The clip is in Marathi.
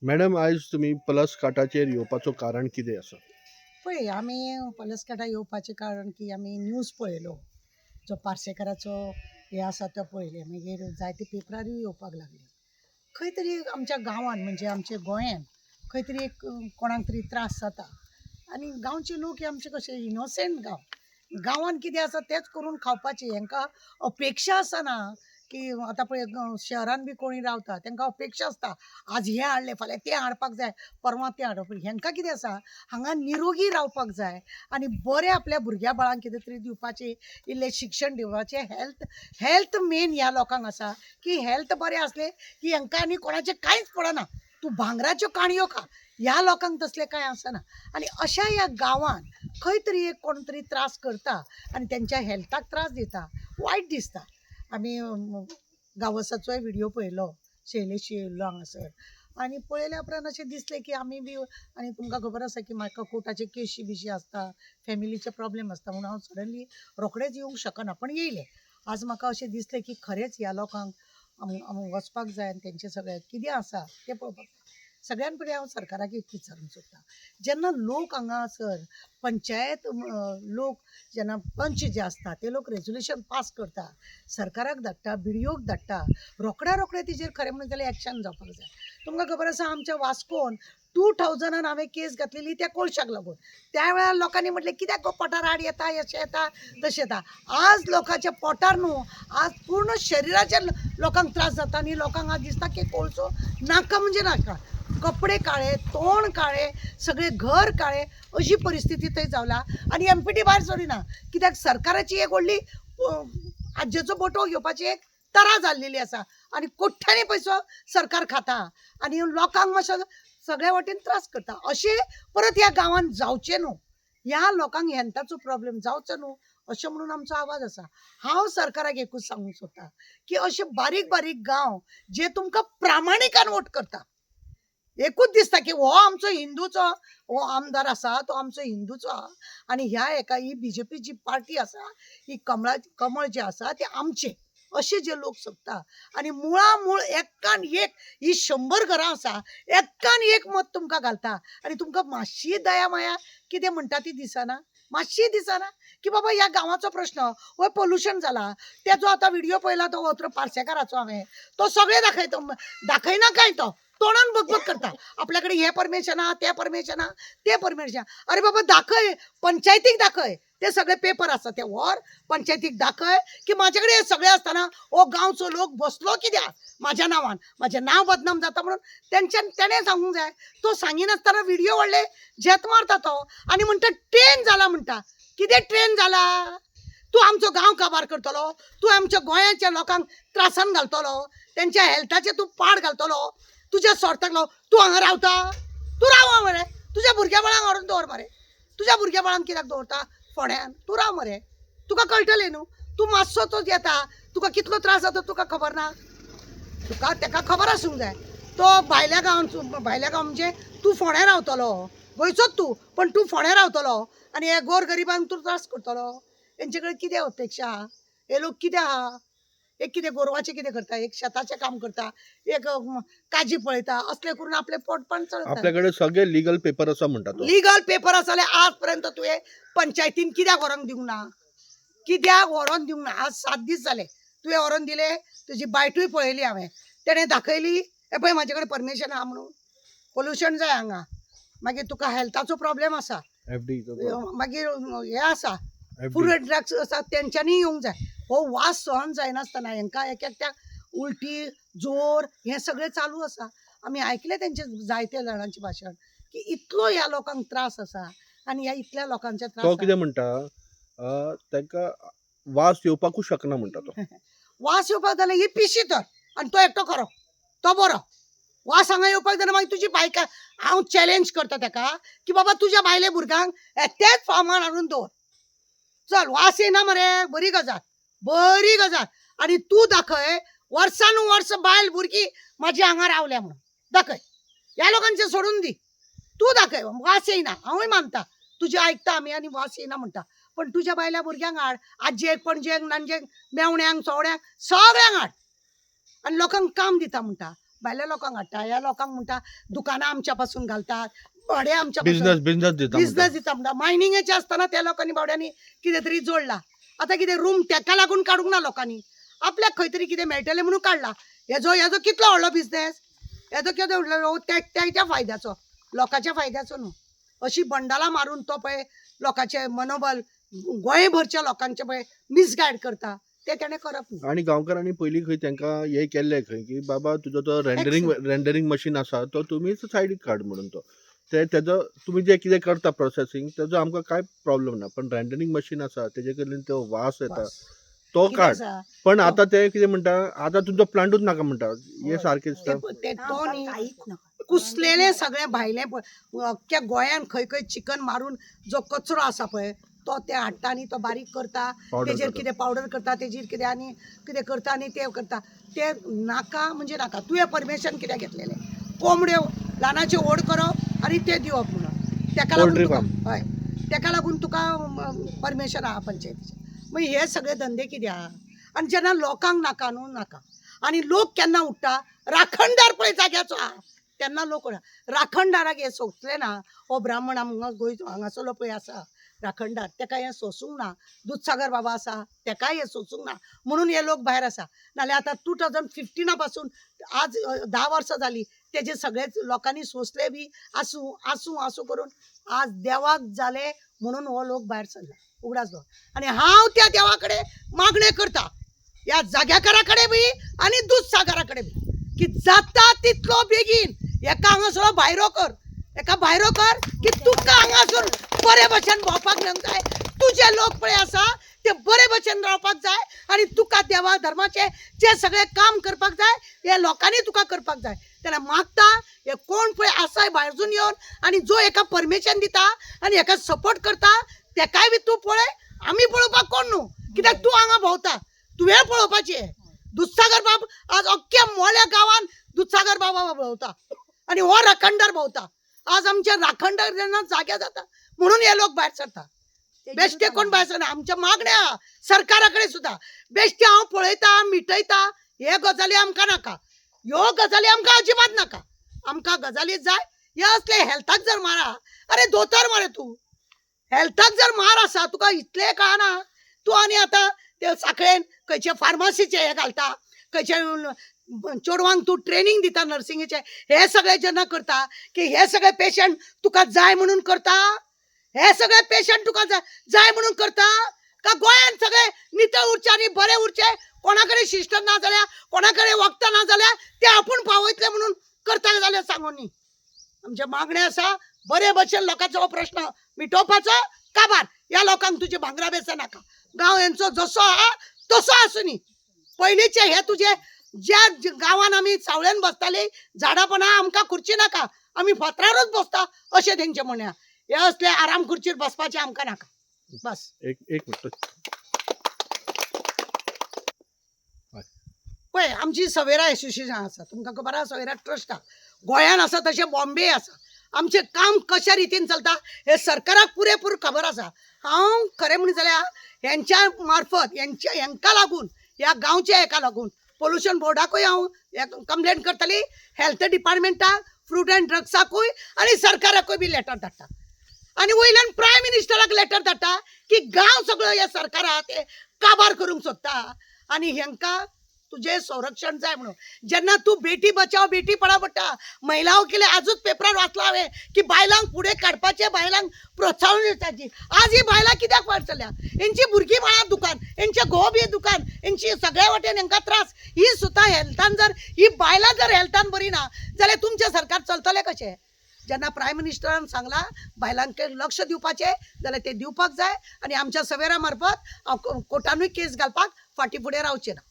मॅडम आयज तुम्ही प्लस काटाचेर येवपाचो कारण कितें आसा? पळय आमी पलसकाटा येवपाचें कारण की आमी न्यूज पळयलो जो पार्सेकाराचो हे आसा तो पळयले मागीर जायते पेपरारूय येवपाक लागले खंय तरी आमच्या गांवांत म्हणजे आमच्या गोंयांत खंय तरी एक कोणाक तरी त्रास जाता आनी गांवचे लोक हे आमचे कशे इनोसेंट गांवांत कितें आसा तेंच करून खावपाचें हेंकां अपेक्षा आसना की आतां पळय शहरान बी कोणी रावता तांकां अपेक्षा आसता आज हें हाडलें फाल्यां तें हाडपाक जाय परवां तें हाडप हेंकां कितें आसा हांगा निरोगी रावपाक जाय आनी बरें आपल्या भुरग्या बाळांक कितें तरी दिवपाचें इल्लें शिक्षण दिवपाचें हेल्थ मेन ह्या लोकांक आसा की हेल्थ बरें आसलें की हेंकां आनी कोणाचें कांयच पडना तूं भांगराच्यो काणयो खा ह्या लोकांक तसलें कांय आसना आनी अशा ह्या गांवांत खंय तरी एक कोण तरी त्रास करता आनी तेंच्या हेल्थाक त्रास दिता वायट दिसता आमी गांवसाचोय व्हिडियो पळयलो शैलेश येयल्लो हांगासर आनी पळयल्या उपरांत अशें दिसलें की आमी बी आनी तुमकां खबर आसा की म्हाका कोर्टाचे केसी बिशी आसता फॅमिलीचे प्रॉब्लेम आसता म्हणून हांव सडनली रोखडेंच येवंक शकना पण येयलें आज म्हाका अशें दिसलें की खरेंच ह्या लोकांक वचपाक जाय आनी तेंचें सगळें कितें आसा तें पळोवपाक सगळ्यान पयलीं हांव सरकाराक एक विचारूंक सोदतां जेन्ना लोक हांगासर पंचायत लोक जेन्ना पंच जे आसता ते लोक रेजोल्युशन पास करता सरकाराक धाडटा बिडिओक धाडटा रोखड्या तिजेर खरें म्हणून जाल्यार एक्शन जावपाक जाय तुमकां खबर आसा आमच्या वास्कोन 2000 हांवें केस घातलेली त्या कोळशाक लागून त्या वेळार लोकांनी म्हटलें कित्याक गो पोटार आड येता अशें येता तशें येता आज लोकांच्या पोटार न्हू आज पूर्ण शरिराच्या लोकांक त्रास जाता आनी लोकांक आज दिसता की कोळसो नाका म्हणजे नाका कपडे काळे तोंड काळे सगळे घर काळे अशी परिस्थिती थंय जावला आनी एमपीटी भायर सरिना कित्याक सरकाराची एक व्हडली आज्जेचो बोटो घेवपाची एक तरा जाल्लेली आसा आनी कोट्यांनी पयसो सरकार खाता आनी लोकांक मातसो सगळ्या वटेन त्रास करता अशें परत ह्या गांवांत जावचें न्हू ह्या लोकांक हेल्थाचो प्रॉब्लेम जावचो न्हू अशें म्हणून आमचो आवाज आसा हांव सरकाराक एकूच सांगूंक सोदतां की अशे बारीक बारीक गांव जे तुमकां प्रामाणिकान वोट करता एकूच दिसता की हो आमचो हिंदूचो हो आमदार आसा तो आमचो हिंदूचो आहा आनी ह्या एका ही बीजेपी जी पार्टी आसा ही कमळ जे आसा ते आमचे असे जे लोक सोदता आनी मुळामूळ एकान एक ही 100 घरां आसा एकान एक मत तुमकां घालता आनी तुमकां मातशी दया माया कितें म्हणटा ती दिसना मातशी दिसना की बाबा ह्या गांवाचो प्रश्न हो पोल्युशन जाला तेजो आतां व्हिडिओ पळयला तो वत्र पार्सेकाराचो हांवें तो सगळे दाखयना काय तो तोंडान बगबग करता आपल्याकडे हे परमिशन आहा ते परमिशन आहा ते परमिशन अरे बाबा दाखय पंचायतीक दाखय ते सगळे पेपर आसा ते व्हर पंचायतीक दाखय की माझ्याकडे हे सगळे असताना ओ गांवचो लोक बसलो कित्याक माझ्या नांवान माझें नांव बदनाम जाता म्हणून तेणें सांगूंक जाय तो सांगिनासतना व्हिडिओ व्हडले झेत मारता तो आनी म्हणटा ट्रेन जाला म्हणटा कितें ट्रेन जाला तूं आमचो गांव काबार करतलो तूं आमच्या गोंयाच्या लोकांक त्रासान घालतलो तेंच्या हेल्थाचेर तूं पाड घालतलो तुझ्या स्वार्थाक लाव तूं हांगा रावता तूं राव मरे तुझ्या भुरग्या बाळांक व्हरून दवर मरे तुझ्या भुरग्या बाळांक कित्याक दवरता फोंड्यान तूं राव मरे तुका कळटलें न्हू तूं मातसो तो येता तुका कितलो त्रास जाता तुका खबर ना तुका तेका खबर आसूंक जाय तो भायल्या गांव म्हणजे तूं फोंड्या रावतलो गोंयचोच तूं पण तूं फोंड्या रावतलो आनी हे गोर गरिबांक तूं त्रास करतलो तेंचे कडेन कितें अपेक्षा आहा हे लोक कितें आहा एक कितें गोरवाचें कितें करता एक शेताचें काम करता एक काजी पळयता असले करून आपले पोटपाण चलता आपल्याकडे सगळे लीगल पेपर आसा म्हणटा तो. लिगल पेपर आसा जाल्यार आज पर्यंत तुवें पंचायतीन कित्याक व्हरोन दिवंक ना कित्याक व्हरोन दिवंक ना आज 7 दीस जाले तुवें व्हरोन दिले तुजी बायटूय पळयली हांवें तेणें दाखयली हे पळय म्हाजे कडेन परमिशन आहा म्हणून पोल्युशन जाय हांगा मागीर तुका हेल्थाचो प्रॉब्लेम आसा FD मागीर हे आसा फूड ड्रग्स आसा तेंच्यांनी येवंक जाय हो वास सहन जायनासतना हेंकां एक एकट्याक उलटी जोर हें सगळें चालू आसा आमी आयकलें तेंचे जायत्या जाणांचें भाशण की इतलो ह्या लोकांक त्रास आसा आनी ह्या इतल्या लोकांचे तो त्रास कितें म्हणटा ताका वास येवपाकूच शकना म्हणटा तो. वास येवपाक जाल्यार ही पिशी तर आनी तो एकटो खरो तो बरो वास हांगा येवपाक जाल्यार मागीर तुजी बायका हांव चॅलेंज करता ताका की बाबा तुज्या बायले भुरग्यांक तेच फार्मान हाडून दवर चल वास येना मरे बरी गजाल आनी तूं दाखय वर्सान वर्स बायल भुरगीं म्हाजी हांगा रावल्या म्हणून दाखय ह्या लोकांचें सोडून दी तूं दाखय वास येयना हांवूय मानता तुजें आयकता आमी आनी वास येयना म्हणटा पण तुज्या बायल्या भुरग्यांक हाड आज्जेक पणजेक नांजेक मेवण्यांक सोवड्यांक सगळ्यांक हाड आनी लोकांक काम दिता म्हणटा भायल्या लोकांक हाडटा, ह्या लोकांक म्हणटा दुकानां आमच्या पासून घालतात, भाडे आमच्या पासून बिझनेस दिता बिझनेस दिता म्हणटा. मायनिंगेचे असताना त्या लोकांनी बावड्यांनी कितें तरी जोडला. आता कितें रूम तेका लागून काडूंक ना लोकांनी, आपल्याक खंय तरी कितें मेळटलें म्हणून काडला. हेजो कितलो व्हडलो बिझनेस, हेजो कितें व्हडलो त्याच्या फायद्याचो, लोकांच्या फायद्याचो न्हू. अशी बंडाला मारून तो पळय लोकांचे मनोबल गोंयभरच्या लोकांचे पळय मिसगायड करता, ते तेणें करप न्हू. आणि गांवकारांनी पयलीं खंय तांकां हे केल्लें खंय की बाबा तुजो तो रेंडरिंग मशीन आसा तो तुमीच सायडीक काड म्हणून तो तेजो तुम्ही जे कितें करता प्रोसेसिंग तेजो आमकां कांय प्रॉब्लेम ना, पण रेंडरिंग मशीन आसा तेजे कडल्यान तो वास येता तो कितें काड. आसा, पण आता ते कितें म्हणटा आता तुमचो प्लांटूच नाका म्हणटा, हे सारकें दिसता. तो न्ही कुसलेले सगळे भायले अख्ख्या गोंयान खंय खंय चिकन मारून जो कचरो आसा पळय तो ते हाडटा आनी तो बारीक करता, Powder तेजेर करता. कितें पावडर करता, तेजेर कितें आनी कितें करता आनी ते करता. ते नाका म्हणजे नाका. तुवें परमिशन कित्याक घेतलेलें? कोंबड्यो ल्हानाचे ओड करप आनी ते दिवप म्हणून तेका Poultry लागून farm. हय तेका लागून तुका परमिशन आहा पंचायतीचें. मागीर हे सगळे धंदे कित्याक? आनी जेन्ना लोकांक नाका न्हू नाका, आनी लोक केन्ना उठटा, राखणदार पळय जाग्याचो आहा तेन्ना लोक राखणदाराक हे सोंसलें ना. हो ब्राह्मण हांगासरलो पळय आसा राखणदार, तेका हें सोसूंक ना. दूधसागर बाबा आसा तेकाय हें सोसूंक ना, म्हणून हे लोक भायर आसा. नाल्यार आतां 2015 पासून आज 10 वर्सां जालीं तेजे सगळेच लोकांनी सोंसले बी आसूं आसूं आसूं करून आज देवाक जाले म्हणून हो लोक भायर सरला उगडासलो. आनी हांव त्या देवा कडेन मागणें करता, ह्या जाग्याकारा कडेन बी आनी दूधसागरा कडेन बी, की जाता तितलो बेगीन हेका हांगासर भायरो कर, हेका भायरो कर की तुका हांगासर बरे भशेन भोंवपाक मेळूंक जाय. तुजे लोक पळय आसा ते बरे भशेन रावपाक जाय आनी तुका देवा धर्माचे जे सगळे काम करपाक जाय हे लोकांनी तुका करपाक जाय. तेन्ना मागता हे कोण पळय आसाय भायरसून येवन आनी जो हेका परमिशन दिता आनी हेका सपोर्ट करता तेकाय बी तूं पळय. आमी पळोवपाक कोण न्हू, कित्याक तूं हांगा भोंवता, तुवें पळोवपाचें. दूधसागर बाब आज अख्ख्या मोल्या गांवान दूधसागर बाबा भोंवता आनी हो राखणदार भोंवता. आज आमचे राखणदार जेन्ना जागे जाता म्हणून हे लोक भायर सरता. बेश्टे कोण भायर सरना. आमच्या मागण्या सरकारा कडेन सुद्दां बेश्टे हांव पळयता मिटयता हे गजाली आमकां नाका, ह्यो गजाली आमकां अजिबात नाका. आमकां गजाली जाय हे असले हेल्थाक जर मारा, अरे दोतोर मरे तूं हेल्थाक जर मार आसा तुका इतलें कळना. तूं आनी आतां ते साखळेन खंयचे फार्मासीचे हे घालता, खंयचे चेडवांक तूं ट्रेनिंग दिता नर्सिंगेचे, हे सगळे जेन्ना करता की हे सगळे पेशंट तुका जाय म्हणून करता, हे सगळे पेशंट तुका जाय म्हणून करता का गोंयान सगळे नितळ उरचे आनी बरे उरचे, कोणा कडेन शिश्ट ना जाल्यार कोणा कडेन वखदां ना जाल्यार ते आपूण पावयतले म्हणून करता जाल्यार सांगून न्ही. आमचे मागणे आसा बरे भशेन लोकांचो हो प्रश्न मिटोवपाचो. काबार ह्या लोकांक तुजे भांगरा बेसा नाका. गांव हेंचो जसो आहा तसो आसूं न्ही. पयलींचे हे तुजे ज्या गांवान आमी सावळेन बसताली झाडापणा आमकां खुर्ची नाका, आमी फातरारूच बसता अशें तेंचें म्हणया. हे असले आराम खुर्चीर बसपाचें आमकां नाका. बस एक मिनिट पळय आमची सवेरा एसोसिएशन आसा, तुमकां खबर आसा सवेरा ट्रस्ट आहा गोंयान आसा तशें बॉम्बे आसा. आमचें काम कशा रितीन चलता हे सरकाराक पुरेपूर खबर आसा. हांव खरें म्हणून जाल्यार हेंच्या मार्फत हेंका लागून ह्या गांवच्या हेका लागून पोल्युशन बोर्डाकूय हांव कंप्लेंट करतली, हेल्थ डिपार्टमेंटाक, फ्रूट अँड ड्रग्साकूय आनी सरकाराकूय बी लेटर धाडटा आनी वयल्यान प्रायम मिनिस्टराक लेटर धाडटा की गांव सगळो हे सरकार आहा ते काबार करूंक सोदता आनी हेंका तुझे संरक्षण जाय म्हणून. जेन्ना तू बेटी बचाव बेटी पढाव पडटा, महिलाओं के लिए आजूच पेपरार वाचला हांवें की बायलांक फुडें काडपाचें, बायलांक प्रोत्साहन दिवपाची. आज ही बायलां कित्याक भायर सरल्या? हेंची भुरगीं बाळां दुकान, हेंचे घोव बी दुकान, हेंची सगळ्या वाटेन हेंकां त्रास. ही सुद्दां हेल्थान जर ही बायलां जर हेल्थान बरी ना जाल्यार तुमचें सरकार चलतलें कशें? जेन्ना प्रायम मिनिस्टरान सांगला बायलांक लक्ष दिवपाचें जाल्यार ते दिवपाक जाय आनी आमच्या सवेरा मार्फत हांव कोर्टानूय केस घालपाक फाटीं फुडें रावचें ना.